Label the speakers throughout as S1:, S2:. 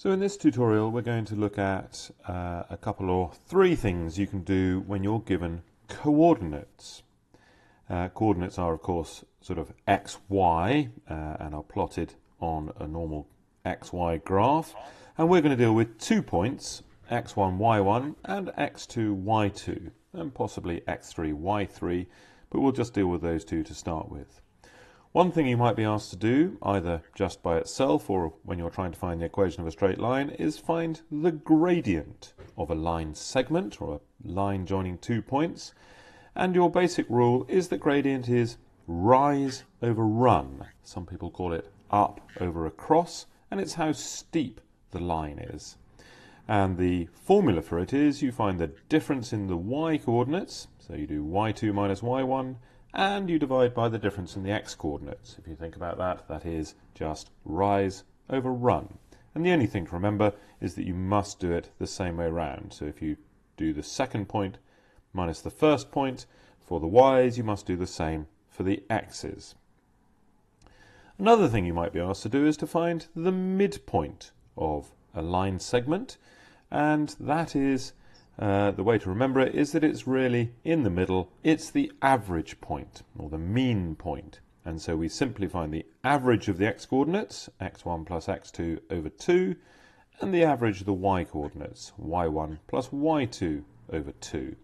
S1: So in this tutorial we're going to look at a couple or three things you can do when you're given coordinates. Coordinates are of course sort of x, y and are plotted on a normal xy graph, and we're going to deal with 2 points, x1, y1 and x2, y2 and possibly x3, y3, but we'll just deal with those two to start with. One thing you might be asked to do, either just by itself or when you're trying to find the equation of a straight line, is find the gradient of a line segment or a line joining 2 points. And your basic rule is that gradient is rise over run. Some people call it up over across, and it's how steep the line is. And the formula for it is you find the difference in the y coordinates, so you do y2 minus y1, and you divide by the difference in the x coordinates. If you think about that, that is just rise over run. And the only thing to remember is that you must do it the same way around. So if you do the second point minus the first point for the y's, you must do the same for the x's. Another thing you might be asked to do is to find the midpoint of a line segment, and that is the way to remember it is that it's really in the middle. It's the average point or the mean point, and so we simply find the average of the x coordinates, x1 plus x2 over 2, and the average of the y coordinates, y1 plus y2 over 2.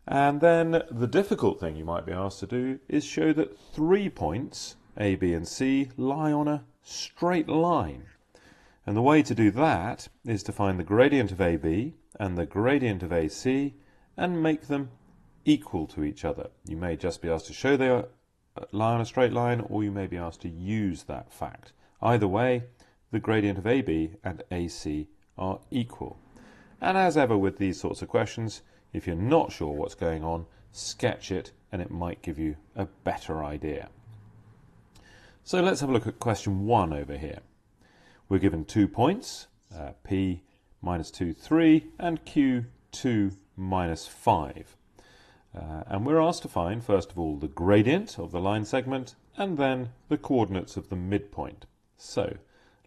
S1: And then the difficult thing you might be asked to do is show that 3 points, A, B and C, lie on a straight line. And the way to do that is to find the gradient of AB and the gradient of AC and make them equal to each other. You may just be asked to show they lie on a straight line, or you may be asked to use that fact. Either way, the gradient of AB and AC are equal. And as ever with these sorts of questions, if you're not sure what's going on, sketch it and it might give you a better idea. So let's have a look at question 1 over here. We're given 2 points, P minus 2, 3, and Q 2 minus 5. And we're asked to find, first of all, the gradient of the line segment and then the coordinates of the midpoint. So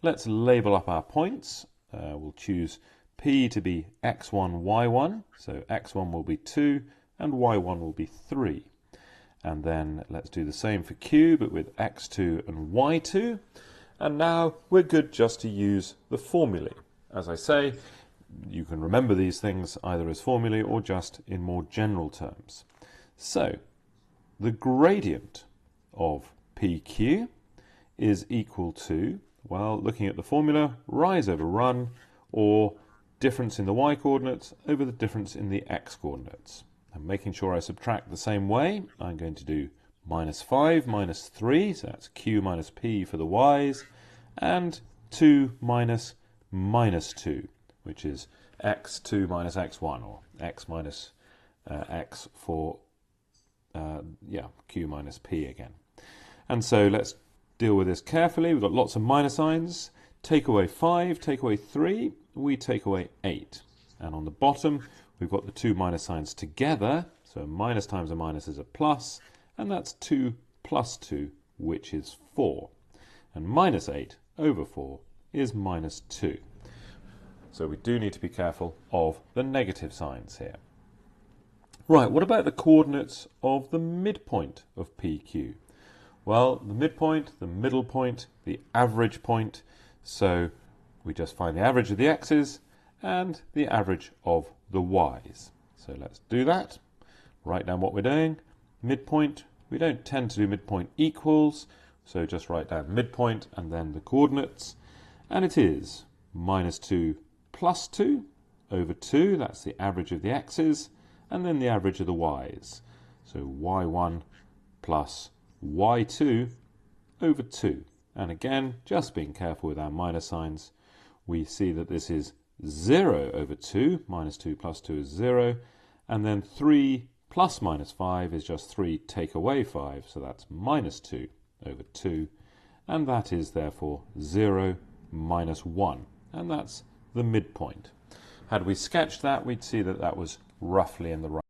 S1: let's label up our points. We'll choose P to be x1, y1, so x1 will be 2 and y1 will be 3. And then let's do the same for Q, but with x2 and y2. And now we're good just to use the formulae. As I say, you can remember these things either as formulae or just in more general terms. So the gradient of PQ is equal to, well, looking at the formula, rise over run, or difference in the y coordinates over the difference in the x coordinates. And making sure I subtract the same way, I'm going to do minus 5 minus 3, so that's Q minus P for the y's, and 2 minus minus 2, which is x2 minus x1, or x minus x for Q minus P again. And so let's deal with this carefully. We've got lots of minus signs. Take away 5, take away 3, we take away 8. And on the bottom we've got the 2 minus signs together, so a minus times a minus is a plus, and that's 2 plus 2, which is 4. And minus 8 over 4 is minus 2. So we do need to be careful of the negative signs here. Right, what about the coordinates of the midpoint of PQ? Well, the midpoint, the middle point, the average point, so we just find the average of the x's and the average of the y's. So let's do that. Write down what we're doing. Midpoint, we don't tend to do midpoint equals, so just write down midpoint and then the coordinates. And it is minus 2 plus 2 over 2, that's the average of the x's, and then the average of the y's. So y1 plus y2 over 2. And again, just being careful with our minus signs, we see that this is 0 over 2, minus 2 plus 2 is 0, and then 3 plus minus 5 is just 3 take away 5, so that's minus 2 over 2, and that is therefore 0 minus 1, and that's the midpoint. Had we sketched that, we'd see that that was roughly in the right